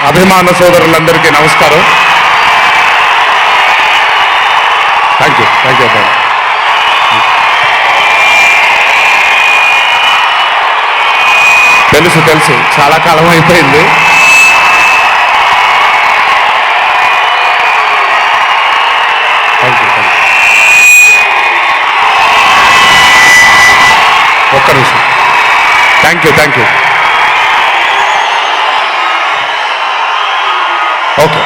అభిమాన సోదరులందరికీ నమస్కారం. థ్యాంక్ యూ తెలుసు చాలా కాలం అయిపోయింది. ఒక్క నిమిషం. థ్యాంక్ యూ ఓకే,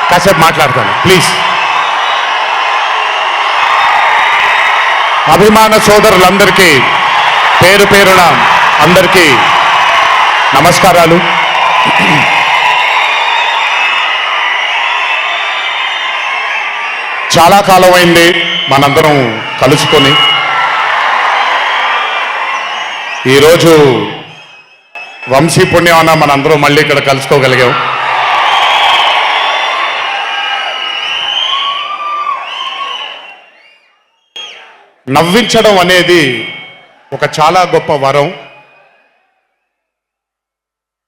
కాసేపు మాట్లాడతాను ప్లీజ్. అభిమాన సోదరులందరికీ పేరు పేరున అందరికీ నమస్కారాలు. చాలా కాలం అయింది మనందరం కలుసుకొని. ఈరోజు వంశీ పుణ్యమాన మనందరం మళ్ళీ ఇక్కడ కలుసుకోగలిగాం. నవ్వించడం అనేది ఒక చాలా గొప్ప వరం.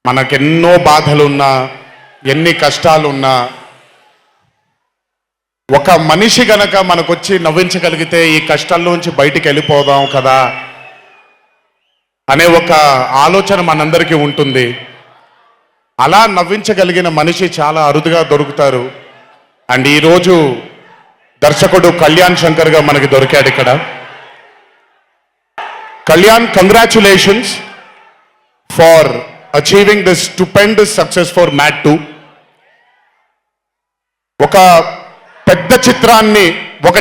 మనకెన్నో బాధలున్నా, ఎన్ని కష్టాలున్నా, ఒక మనిషి గనక మనకొచ్చి నవ్వించగలిగితే ఈ కష్టాల్లోంచి బయటికి వెళ్ళిపోదాం కదా అనే ఒక ఆలోచన మనందరికీ ఉంటుంది. అలా నవ్వించగలిగిన మనిషి చాలా అరుదుగా దొరుకుతారు. అండ్ ఈరోజు దర్శకుడు కళ్యాణ్ శంకర్గా మనకి దొరికాడు ఇక్కడ. Kalyan, congratulations for achieving this stupendous success for Mad 2. ఒక పెద్ద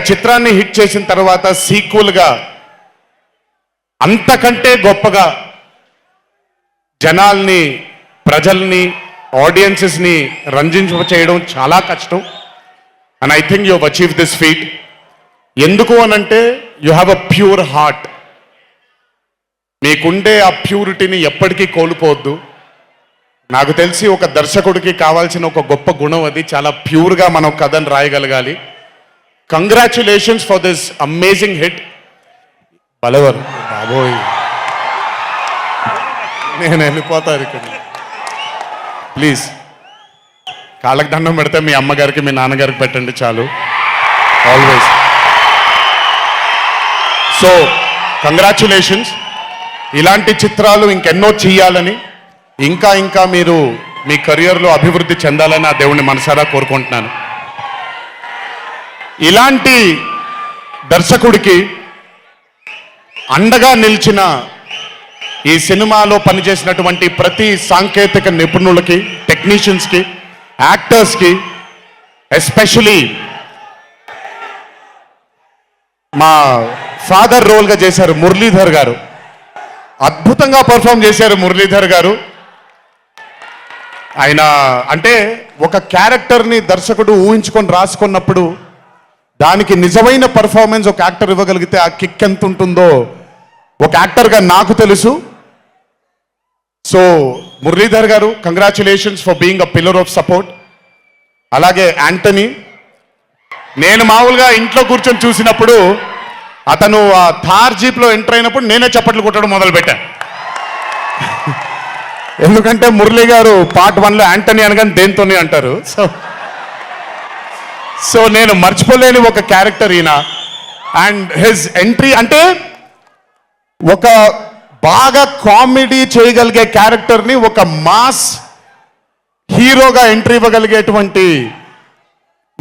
చిత్రాన్ని హిట్ చేసిన తర్వాత సీక్వెల్గా అంతకంటే గొప్పగా జనాల్ని, ప్రజల్ని, ఆడియన్సెస్ని రంజింపచేయడం చాలా కష్టం. And I think you have achieve this feat. ఎందుకు అనంటే you have a pure heart. మీకుండే ఆ ప్యూరిటీని ఎప్పటికీ కోల్పోవద్దు. నాకు తెలిసి ఒక దర్శకుడికి కావాల్సిన ఒక గొప్ప గుణం అది. చాలా ప్యూర్గా మనం కథను రాయగలగాలి. Congratulations for this amazing hit. బలవర్ బాబోయ్, నేను వెళ్ళిపోతాను ఇక్కడ. ప్లీజ్ కాళ్ళకి దండం పెడితే మీ అమ్మగారికి, మీ నాన్నగారికి పెట్టండి చాలు. ఆల్వేస్. So congratulations. ఇలాంటి చిత్రాలు ఇంకెన్నో చెయ్యాలని, ఇంకా మీరు మీ కెరియర్లో అభివృద్ధి చెందాలని ఆ దేవుణ్ణి మనసారా కోరుకుంటున్నాను. ఇలాంటి దర్శకుడికి అండగా నిలిచిన ఈ సినిమాలో పనిచేసినటువంటి ప్రతి సాంకేతిక నిపుణులకి, టెక్నీషియన్స్కి, యాక్టర్స్కి, ఎస్పెషలీ మా ఫాదర్ రోల్గా చేశారు మురళీధర్ గారు. అద్భుతంగా పర్ఫామ్ చేశారు మురళీధర్ గారు. ఆయన అంటే ఒక క్యారెక్టర్ని దర్శకుడు ఊహించుకొని రాసుకున్నప్పుడు దానికి నిజమైన పర్ఫార్మెన్స్ ఒక యాక్టర్ ఇవ్వగలిగితే ఆ కిక్ ఎంత ఉంటుందో ఒక యాక్టర్గా నాకు తెలుసు. సో మురళీధర్ గారు, congratulations for being a pillar of support. అలాగే యాంటనీ, నేను మామూలుగా ఇంట్లో కూర్చొని చూసినప్పుడు అతను ఆ థార్ జీప్లో ఎంటర్ అయినప్పుడు నేనే చప్పట్లు కొట్టడం మొదలుపెట్టాను. ఎందుకంటే మురళీ గారు పార్ట్ 1లో యాంటనీ అనగానే దేంతోనే అంటారు. సో నేను మర్చిపోలేని ఒక క్యారెక్టర్ ఈయన. అండ్ హిజ్ ఎంట్రీ అంటే ఒక బాగా కామెడీ చేయగలిగే క్యారెక్టర్ని ఒక మాస్ హీరోగా ఎంట్రీ ఇవ్వగలిగేటువంటి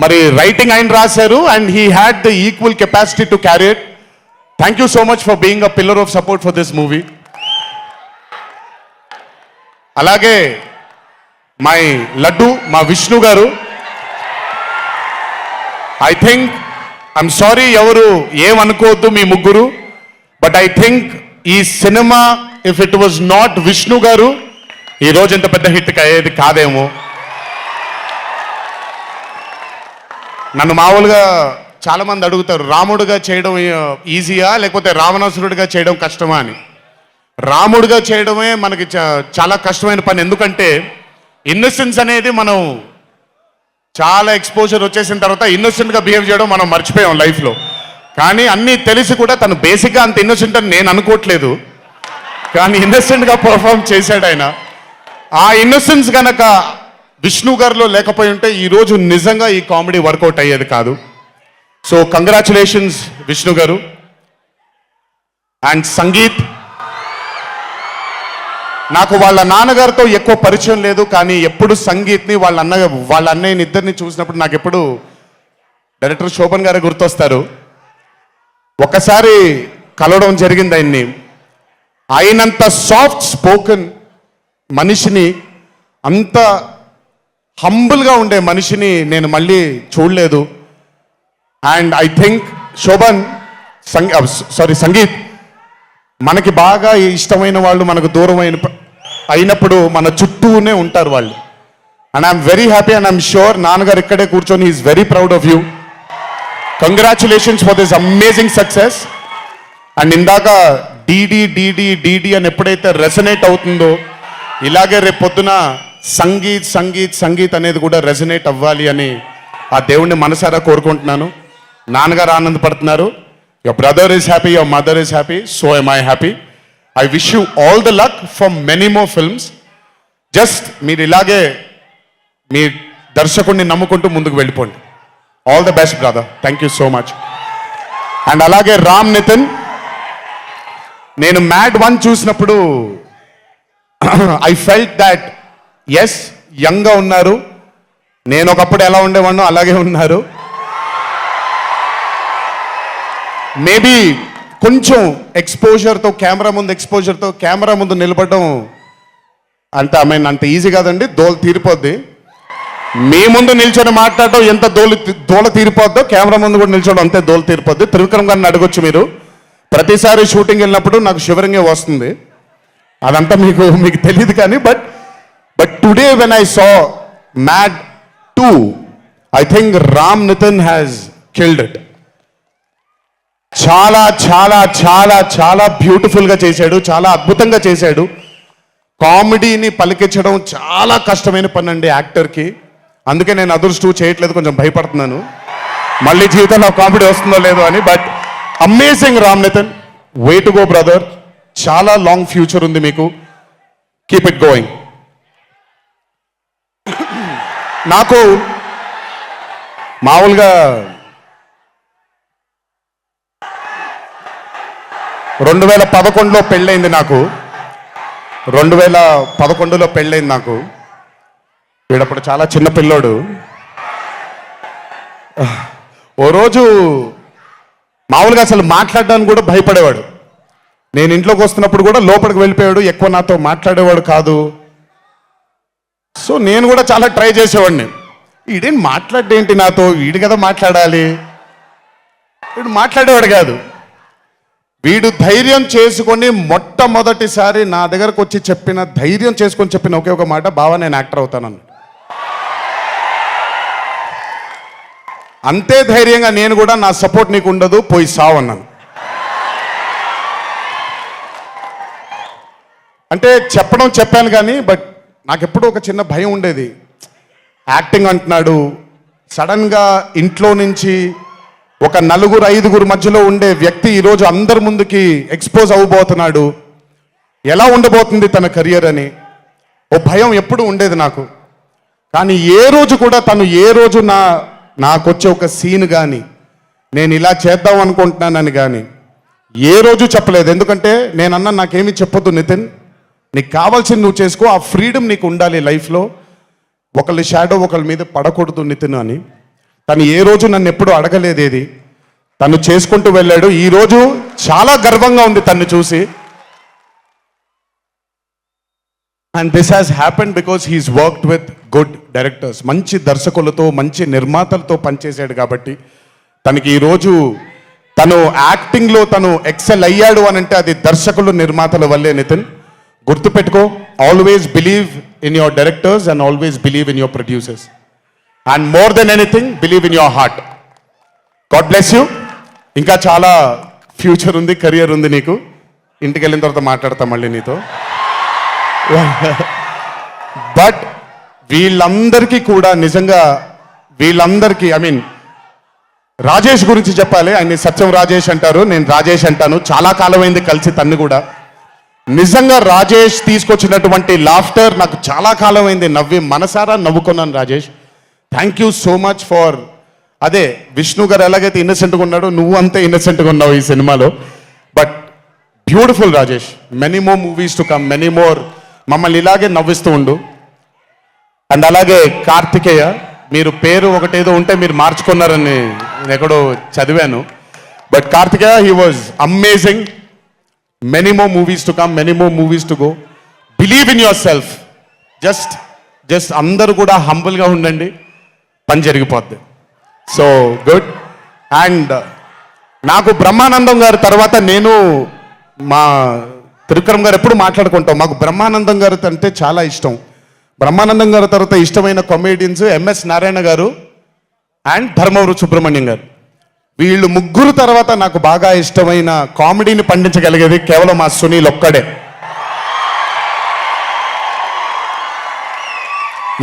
మరి రైటింగ్ ఆయన రాశారు. And he had the equal capacity to carry it. Thank you so much for being a pillar of support for this movie. అలాగే మై లడ్డు, మా విష్ణు గారు. ఐ థింక్, ఐఎమ్ సారీ ఎవరు ఏమనుకోవద్దు మీ ముగ్గురు, బట్ ఐ థింక్ ఈ cinema if it was not Vishnu గారు ఈ రోజు ఇంత పెద్ద హిట్ అయ్యేది కాదేమో. నన్ను మామూలుగా చాలా మంది అడుగుతారు, రాముడుగా చేయడం ఈజీయా లేకపోతే రావణాసురుడిగా చేయడం కష్టమా అని. రాముడిగా చేయడమే మనకి చాలా కష్టమైన పని. ఎందుకంటే ఇన్నోసెన్స్ అనేది మనం చాలా ఎక్స్పోజర్ వచ్చేసిన తర్వాత ఇన్నోసెంట్గా బిహేవ్ చేయడం మనం మర్చిపోయాం లైఫ్లో. కానీ అన్నీ తెలిసి కూడా తను బేసిక్గా అంత ఇన్నోసెంట్ అని నేను అనుకోవట్లేదు. కానీ ఇన్నసెంట్గా పర్ఫామ్ చేశాడు ఆయన. ఆ ఇన్నసెన్స్ గనక విష్ణు గారిలో లేకపోయి ఉంటే ఈరోజు నిజంగా ఈ కామెడీ వర్కౌట్ అయ్యేది కాదు. సో కంగ్రాచులేషన్స్ విష్ణు గారు. అండ్ సంగీత్, నాకు వాళ్ళ నాన్నగారితో ఎక్కువ పరిచయం లేదు, కానీ ఎప్పుడు సంగీత్ని వాళ్ళ అన్నయ్యని ఇద్దరిని చూసినప్పుడు నాకు ఎప్పుడు డైరెక్టర్ శోభన్ గారే గుర్తొస్తారు. ఒక్కసారి కలవడం జరిగింది ఆయన్ని. అయినంత సాఫ్ట్ స్పోకెన్ మనిషిని, అంత హంబుల్గా ఉండే మనిషిని నేను మళ్ళీ చూడలేదు. And I think Shobhan, Sangeeth, మనకి బాగా ఇష్టమైన వాళ్ళు మనకు దూరం అయినప్పుడు మన చుట్టూనే ఉంటారు వాళ్ళు. And I'm very happy and I'm sure నాన్నగారు ఇక్కడే కూర్చొని is very proud of you. Congratulations for this amazing success. And ఇందాక డీడీ డీడీ డీడీ అని ఎప్పుడైతే రెసనేట్ అవుతుందో, ఇలాగే రేపు పొద్దున సంగీత్ సంగీత్ సంగీత్ అనేది కూడా రెసనేట్ అవ్వాలి అని ఆ దేవుణ్ణి మనసారా కోరుకుంటున్నాను. నాన్నగారు ఆనందపడుతున్నారు. Your brother is happy, your mother is happy, so am I happy. I wish you all the luck for many more films. Just మీరు ఇలాగే మీ దర్శకుడిని నమ్ముకుంటూ ముందుకు వెళ్ళిపోండి. All the best brother, thank you so much. And అలాగే రామ్ నితిన్, నేను mad 1 చూసినప్పుడు I felt that yes యంగ్గా ఉన్నారు, నేను ఒకప్పుడు ఎలా ఉండేవాడినో అలాగే ఉన్నారు. మేబీ కొంచెం ఎక్స్పోజర్తో, కెమెరా ముందు నిలబడడం అంటే అంత ఈజీ కాదండి, దోల తీరిపోద్ది. మీ ముందు నిల్చొని మాట్లాడటం ఎంత దోల తీరిపోద్దో, కెమెరా ముందు కూడా నిల్చోవడం అంతే దోల తీరిపోద్ది. త్రివిక్రమ్ గారిని అడగొచ్చు మీరు. ప్రతిసారి షూటింగ్ వెళ్ళినప్పుడు నాకు షివరింగే వస్తుంది. అదంతా మీకు తెలియదు కానీ but today when I saw Mad 2, I think Ram Nitin has killed it. చాలా చాలా చాలా చాలా బ్యూటిఫుల్గా చేశాడు, చాలా అద్భుతంగా చేశాడు. కామెడీని పలికించడం చాలా కష్టమైన పని అండి యాక్టర్కి. అందుకే నేను అదర్స్ 2 చేయట్లేదు, కొంచెం భయపడుతున్నాను మళ్ళీ జీవితంలో కామెడీ వస్తుందో లేదో అని. But amazing Ram Nitin, way to go brother, చాలా లాంగ్ ఫ్యూచర్ ఉంది మీకు, కీప్ ఇట్ గోయింగ్. నాకు మామూలుగా 2011లో పెళ్ళైంది నాకు. 2011లో పెళ్ళైంది నాకు. వీడప్పుడు చాలా చిన్న పిల్లోడు. ఓ రోజు మామూలుగా అసలు మాట్లాడడానికి కూడా భయపడేవాడు. నేను ఇంట్లోకి వస్తున్నప్పుడు కూడా లోపలికి వెళ్ళిపోయాడు, ఎక్కువ నాతో మాట్లాడేవాడు కాదు. సో నేను కూడా చాలా ట్రై చేసేవాడిని. వీడేం మాట్లాడేంటి నాతో, వీడు కదా మాట్లాడాలి, వీడు మాట్లాడేవాడు కాదు. వీడు ధైర్యం చేసుకొని మొట్టమొదటిసారి నా దగ్గరకు వచ్చి ధైర్యం చేసుకొని చెప్పిన ఒకే ఒక మాట, బావా నేను యాక్టర్ అవుతానని. అంతే ధైర్యంగా నేను కూడా నా సపోర్ట్ నీకు ఉండదు, పోయి సావన్నాను. అంటే చెప్పాను కానీ బట్ నాకు ఎప్పుడూ ఒక చిన్న భయం ఉండేది. యాక్టింగ్ అంటున్నాడు, సడన్గా ఇంట్లో నుంచి ఒక 4-5 మధ్యలో ఉండే వ్యక్తి ఈరోజు అందరి ముందుకి ఎక్స్పోజ్ అవ్వబోతున్నాడు, ఎలా ఉండబోతుంది తన కెరియర్ అని ఓ భయం ఎప్పుడు ఉండేది నాకు. కానీ ఏ రోజు కూడా తను నాకొచ్చే ఒక సీన్ కానీ నేను ఇలా చేద్దాం అనుకుంటున్నానని కానీ ఏ రోజు చెప్పలేదు. ఎందుకంటే నేనన్నా నాకేమీ చెప్పొద్దు నితిన్, నీకు కావాల్సింది నువ్వు చేసుకో, ఆ ఫ్రీడమ్ నీకు ఉండాలి లైఫ్లో, ఒకళ్ళ షాడో ఒకళ్ళ మీద పడకూడదు నితిన్ అని. తను ఏ రోజు నన్ను ఎప్పుడూ అడగలేదేది, తను చేసుకుంటూ వెళ్ళాడు. ఈరోజు చాలా గర్వంగా ఉంది తను చూసి. And this has happened because he's worked with good directors. మంచి దర్శకులతో, మంచి నిర్మాతలతో పనిచేశాడు కాబట్టి తనకి ఈరోజు తను యాక్టింగ్లో తను ఎక్సెల్ అయ్యాడు అని అంటే అది దర్శకులు, నిర్మాతల వల్లే. నితిన్ గుర్తుపెట్టుకో, always believe in your directors and always believe in your producers. And more than anything believe in your heart. God bless you. ఇంకా చాలా ఫ్యూచర్ ఉంది, కెరియర్ ఉంది నీకు. ఇంటికి వెళ్ళిన తర్వాత మాట్లాడతాం మళ్ళీ నీతో. బట్ వీళ్ళందరికీ కూడా నిజంగా రాజేష్ గురించి చెప్పాలి. ఆయన సత్యం రాజేష్ అంటారు, నేను రాజేష్ అంటాను. చాలా కాలమైంది కలిసి తన్ని కూడా. నిజంగా రాజేష్ తీసుకొచ్చినటువంటి లాఫ్టర్ నాకు చాలా కాలం అయింది నవ్వి మనసారా నవ్వుకున్నాను Rajesh. Thank you so much for అదే విష్ణు గారు ఎలాగైతే ఇన్నసెంట్గా ఉన్నాడో నువ్వు అంతే ఇన్నసెంట్గా ఉన్నావు ఈ సినిమాలో. But beautiful Rajesh, many more movies to come, many more, మమ్మల్ని ఇలాగే నవ్విస్తూ ఉండు. అండ్ అలాగే కార్తికేయ, మీరు పేరు ఒకటేదో ఉంటే మీరు మార్చుకున్నారని నేను ఎక్కడో చదివాను. But Karthikeya, he was amazing. Many more movies to come, many more movies to go. Believe in yourself. Just అందరూ కూడా హంబుల్గా ఉండండి, పని జరిగిపోద్ది. So good. అండ్ నాకు బ్రహ్మానందం గారి తర్వాత నేను మా త్రివిక్రమ్ గారు ఎప్పుడు మాట్లాడుకుంటాం, మాకు బ్రహ్మానందం గారు అంటే చాలా ఇష్టం. బ్రహ్మానందం గారి తర్వాత ఇష్టమైన కామెడియన్స్ ఎంఎస్ నారాయణ గారు అండ్ ధర్మవరం సుబ్రహ్మణ్యం గారు. వీళ్ళు ముగ్గురు తర్వాత నాకు బాగా ఇష్టమైన కామెడీని పండించగలిగేది కేవలం మా సునీల్ ఒక్కడే.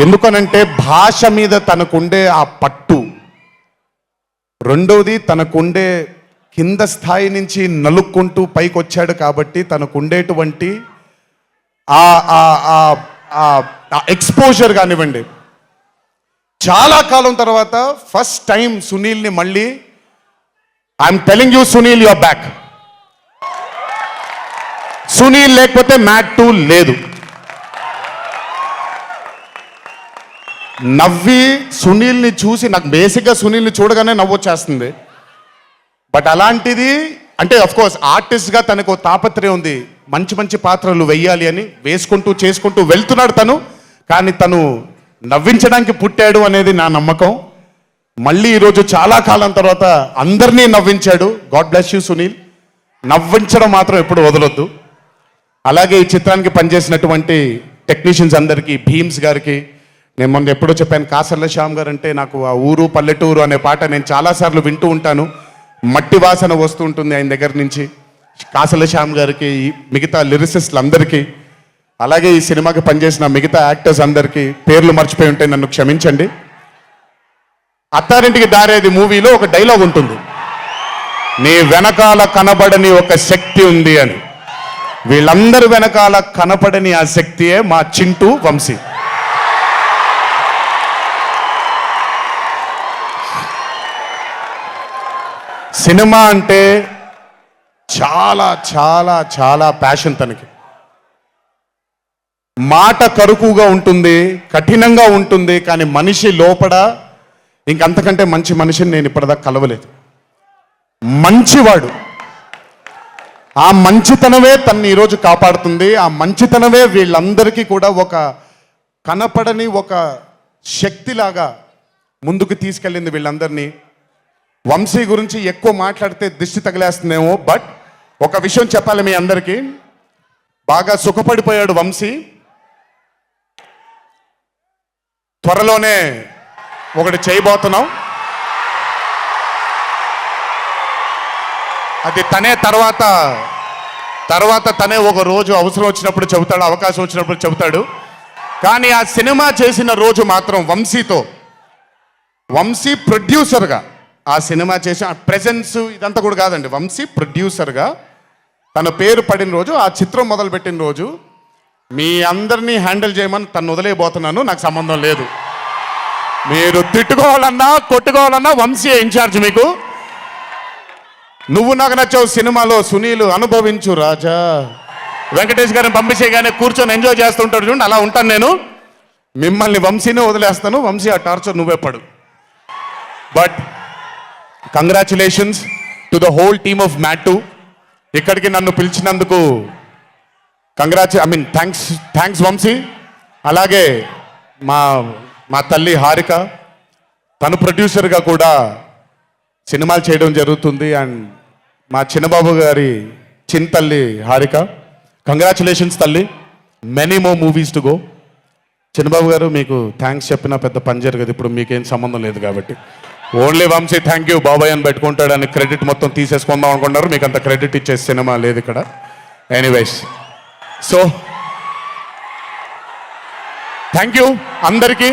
ఎందుకనంటే భాష మీద తనకుండే ఆ పట్టు, రెండవది తనకుండే కింద స్థాయి నుంచి నలుక్కుంటూ పైకి వచ్చాడు కాబట్టి తనకుండేటువంటి ఎక్స్పోజర్ కానివ్వండి. చాలా కాలం తర్వాత ఫస్ట్ టైం సునీల్ని మళ్ళీ I'm telling you Sunil your back. Sunil లేకపోతే మ్యాట్ 2 లేదు. నవ్వి సునీల్ని చూసి నాకు బేసిక్గా సునీల్ని చూడగానే నవ్వొచ్చేస్తుంది. బట్ అలాంటిది అంటే అఫ్కోర్స్ ఆర్టిస్ట్గా తనకు తాపత్రయం ఉంది, మంచి మంచి పాత్రలు వెయ్యాలి అని వేసుకుంటూ చేసుకుంటూ వెళ్తున్నాడు తను. కానీ తను నవ్వించడానికి పుట్టాడు అనేది నా నమ్మకం. మళ్ళీ ఈరోజు చాలా కాలం తర్వాత అందరినీ నవ్వించాడు. God bless you Sunil. నవ్వించడం మాత్రం ఎప్పుడు వదలొద్దు. అలాగే ఈ చిత్రానికి పనిచేసినటువంటి టెక్నీషియన్స్ అందరికీ, భీమ్స్ గారికి, నేను మొన్న ఎప్పుడో చెప్పాను, కాసర్ల శ్యామ్ గారు అంటే నాకు ఆ ఊరు పల్లెటూరు అనే పాట నేను చాలాసార్లు వింటూ ఉంటాను. మట్టి వాసన వస్తూ ఉంటుంది ఆయన దగ్గర నుంచి. కాసర్ల శ్యామ్ గారికి, మిగతా లిరిసిస్టులు అందరికీ, అలాగే ఈ సినిమాకి పనిచేసిన మిగతా యాక్టర్స్ అందరికీ పేర్లు మర్చిపోయి ఉంటే నన్ను క్షమించండి. అత్తారింటికి దారేది మూవీలో ఒక డైలాగ్ ఉంటుంది, నీ వెనకాల కనబడని ఒక శక్తి ఉంది అని. వీళ్ళందరి వెనకాల కనపడని ఆ శక్తియే మా చింటూ వంశీ. సినిమా అంటే చాలా చాలా చాలా ప్యాషన్ తనకి. మాట కరుకుగా ఉంటుంది, కఠినంగా ఉంటుంది, కానీ మనిషి లోపల ఇంకంతకంటే మంచి మనిషిని నేను ఇప్పటిదాకా కలవలేదు. మంచివాడు. ఆ మంచితనమే తన్ని ఈరోజు కాపాడుతుంది. ఆ మంచితనమే వీళ్ళందరికీ కూడా ఒక కనపడని ఒక శక్తిలాగా ముందుకు తీసుకెళ్ళింది వీళ్ళందరినీ. వంశీ గురించి ఎక్కువ మాట్లాడితే దిష్టి తగిలేస్తుందేమో, బట్ ఒక విషయం చెప్పాలి మీ అందరికీ, బాగా సుఖపడిపోయాడు వంశీ. త్వరలోనే ఒకటి చేయబోతున్నాం. అది తనే తర్వాత తనే ఒక రోజు అవసరం వచ్చినప్పుడు చెబుతాడు, అవకాశం వచ్చినప్పుడు చెబుతాడు. కానీ ఆ సినిమా చేసిన రోజు మాత్రం వంశీతో, వంశీ ప్రొడ్యూసర్గా ఆ సినిమా చేసి ఆ ప్రెజెన్స్ ఇదంతా కూడా కాదండి, వంశీ ప్రొడ్యూసర్గా తన పేరు పడిన రోజు, ఆ చిత్రం మొదలుపెట్టిన రోజు, మీ అందరినీ హ్యాండిల్ చేయమని తను వదిలేయబోతున్నాను, నాకు సంబంధం లేదు. మీరు తిట్టుకోవాలన్నా కొట్టుకోవాలన్నా వంశీ ఇన్ఛార్జ్ మీకు. నువ్వు నాకు నచ్చావు సినిమాలో సునీల్ అనుభవించు రాజా, వెంకటేష్ గారిని పంపించేగానే కూర్చొని ఎంజాయ్ చేస్తుంటాడు చూడండి, అలా ఉంటాను నేను. మిమ్మల్ని వంశీనే వదిలేస్తాను, వంశీ ఆ టార్చర్ నువ్వే పడు. But congratulations to the whole team of Mad 2. ఇక్కడికి నన్ను పిలిచినందుకు థ్యాంక్స్ వంశీ. అలాగే మా తల్లి హారిక, తను ప్రొడ్యూసర్గా కూడా సినిమాలు చేయడం జరుగుతుంది. అండ్ మా చిన్నబాబు గారి తల్లి హారిక, కంగ్రాచులేషన్స్ తల్లి, many more movies to go. Chinnababu garu మీకు థ్యాంక్స్ చెప్పినా పెద్ద పని జరగదు, ఇప్పుడు మీకేం సంబంధం లేదు కాబట్టి. ఓన్లీ వంశీ థ్యాంక్ యూ బాబాయ్ అని పెట్టుకుంటాడని క్రెడిట్ మొత్తం తీసేసుకుందాం అనుకుంటారు. మీకు అంత క్రెడిట్ ఇచ్చే సినిమా లేదు ఇక్కడ. ఎనీవేస్, సో థ్యాంక్ యూ అందరికీ.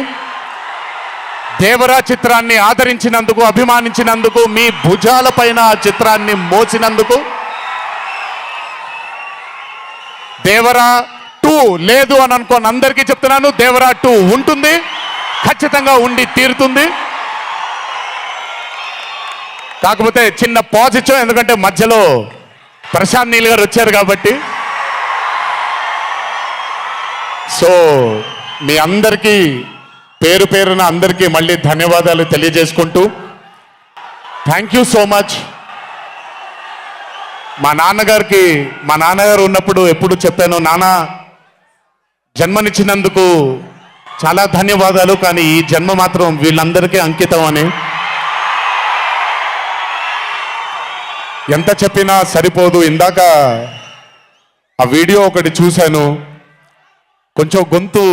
దేవరా చిత్రాన్ని ఆదరించినందుకు, అభిమానించినందుకు, మీ భుజాలపైన ఆ చిత్రాన్ని మోసినందుకు దేవరా 2 లేదు అని అనుకోని అందరికీ చెప్తున్నాను, దేవరా 2 ఉంటుంది, ఖచ్చితంగా ఉండి తీరుతుంది. కాకపోతే చిన్న పాజ్ ఇచ్చాం, ఎందుకంటే మధ్యలో ప్రశాంత్ నీల్ గారు వచ్చారు కాబట్టి. సో మీ అందరికీ పేరు పేరున అందరికీ మళ్ళీ ధన్యవాదాలు తెలియజేసుకుంటూ, థ్యాంక్ యూ సో మచ్. మా నాన్నగారు ఉన్నప్పుడు ఎప్పుడు చెప్పాను, నాన్న జన్మనిచ్చినందుకు చాలా ధన్యవాదాలు, కానీ ఈ జన్మ మాత్రం వీళ్ళందరికీ అంకితం అని. ఎంత చెప్పినా సరిపోదు. ఇందాక ఆ వీడియో ఒకటి చూశాను, కొంచెం గొంతు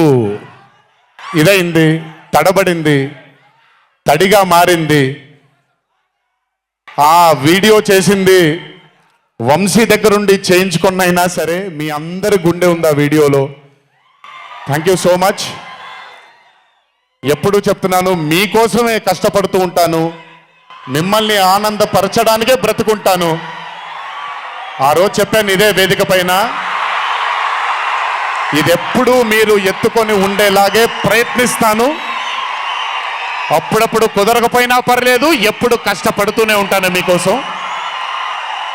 ఇదైంది, తడబడింది, తడిగా మారింది. ఆ వీడియో చేసింది వంశీ దగ్గరుండి చేయించుకున్నైనా సరే మీ అందరి గుండె ఉంది ఆ వీడియోలో. Thank you so much. ఎప్పుడూ చెప్తున్నాను, మీకోసమే కష్టపడుతూ ఉంటాను, మిమ్మల్ని ఆనందపరచడానికే బ్రతుకుంటాను. ఆ రోజు చెప్పాను ఇదే వేదిక పైన, ఇదెప్పుడు మీరు ఎత్తుకొని ఉండేలాగే ప్రయత్నిస్తాను. అప్పుడప్పుడు కుదరకపోయినా పర్లేదు, ఎప్పుడు కష్టపడుతూనే ఉంటాను మీకోసం.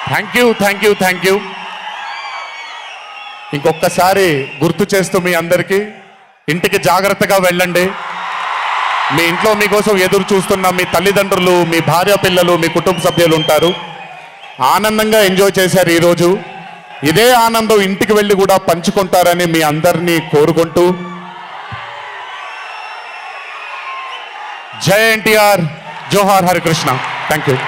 Thank you, thank you, thank you. ఇంకొకసారి గుర్తు చేస్తూ మీ అందరికీ, ఇంటికి జాగ్రత్తగా వెళ్ళండి. మీ ఇంట్లో మీకోసం ఎదురు చూస్తున్న మీ తల్లిదండ్రులు, మీ భార్య పిల్లలు, మీ కుటుంబ సభ్యులు ఉంటారు. ఆనందంగా ఎంజాయ్ చేశారు ఈరోజు. ఇదే ఆనందం ఇంటికి వెళ్ళి కూడా పంచుకుంటారని మీ అందరినీ కోరుకుంటూ, జై ఎన్టీఆర్, జోహార్ హరికృష్ణ. Thank you.